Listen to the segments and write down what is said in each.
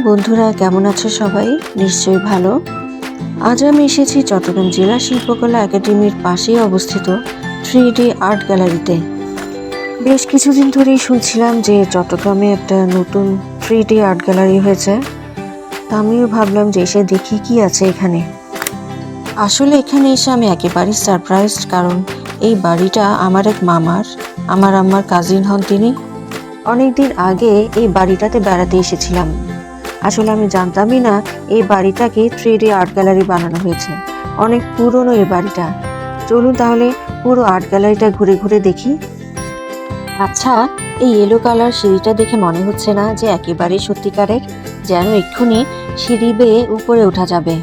বন্ধুরা, কেমন আছো সবাই? নিশ্চয়ই ভালো। আজ আমি এসেছি চট্টগ্রাম জেলা শিল্পকলা একাডেমির পাশেই অবস্থিত 3D আর্ট গ্যালারিতে। বেশ কিছুদিন ধরেই শুনছিলাম যে চট্টগ্রামে একটা নতুন 3D আর্ট গ্যালারি হয়েছে। তা আমিও ভাবলাম যে এসে দেখি কি আছে এখানে। আসলে এখানে এসে আমি একেবারেই সারপ্রাইজড, কারণ এই বাড়িটা আমার এক মামার, আমার আম্মার কাজিন হন তিনি। অনেকদিন আগে এই বাড়িটাতে বেড়াতে এসেছিলাম। আসলে আমি জানতামই না এই বাড়িটাকে 3D আর্ট গ্যালারি বানানো হয়েছে। অনেক পুরনো এই বাড়িটা। চলুন তাহলে পুরো আর্ট গ্যালারিটা ঘুরে ঘুরে দেখি। আচ্ছা, এই ইয়েলো কালার সিঁড়িটা দেখে মনে হচ্ছে না যে একেবারেই সত্যিকারের? যেন এক্ষুনি সিঁড়ি বেয়ে উপরে ওঠা যাবে।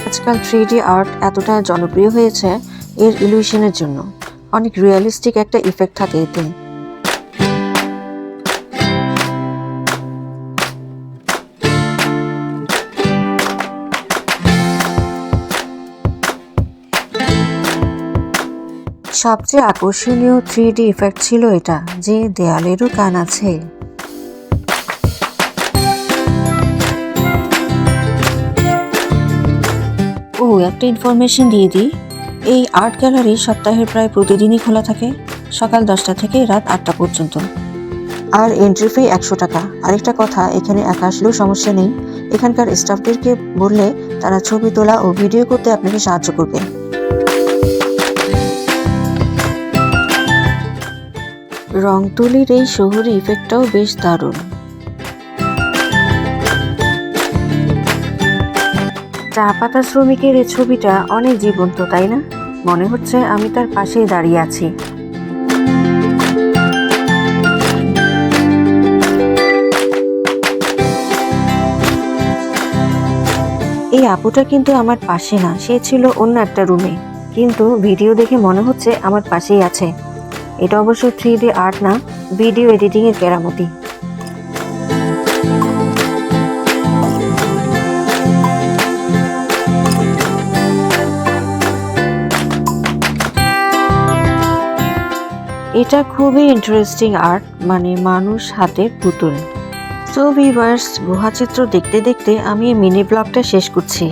আজকাল 3D আর্ট এতটা জনপ্রিয় হয়েছে এর ইলিউশনের জন্য। অনেক রিয়েলিস্টিক একটা ইফেক্ট থাকে এতে। সবচেয়ে আকর্ষণীয় 3D ইফেক্ট ছিল এটা যে দেয়ালেরও কান আছে। একটা ইনফরমেশন দিয়ে দিই, এই আর্ট গ্যালারি সপ্তাহের প্রায় প্রতিদিনই খোলা থাকে, সকাল 10টা থেকে রাত 8টা পর্যন্ত। আর এন্ট্রি ফি 100 টাকা। আরেকটা কথা, এখানে একা আসলেও সমস্যা নেই। এখানকার স্টাফদেরকে বললে তারা ছবি তোলা ও ভিডিও করতে আপনাকে সাহায্য করবে। রংতুলির এই শহুরে ইফেক্টটাও বেশ দারুণ। চা পাতা শ্রমিকের এই ছবিটা অনেক জীবন্ত, তাই না? মনে হচ্ছে আমি তার পাশেই দাঁড়িয়ে আছি। এই আপুটা কিন্তু আমার পাশে না, সে ছিল অন্য একটা রুমে, কিন্তু ভিডিও দেখে মনে হচ্ছে আমার পাশেই আছে। এটা অবশ্য 3D আর্ট না, ভিডিও এডিটিং এর কেরামতি। এটা খুবই ইন্টারেস্টিং আর্ট, মানে মানুষ হাতের পুতুল। সো ভিউয়ার্স, গুহাচিত্র দেখতে দেখতে আমি এই মিনি ব্লগটা শেষ করছি।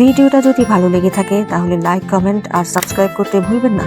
ভিডিওটা যদি ভালো লেগে থাকে তাহলে লাইক, কমেন্ট আর সাবস্ক্রাইব করতে ভুলবেন না।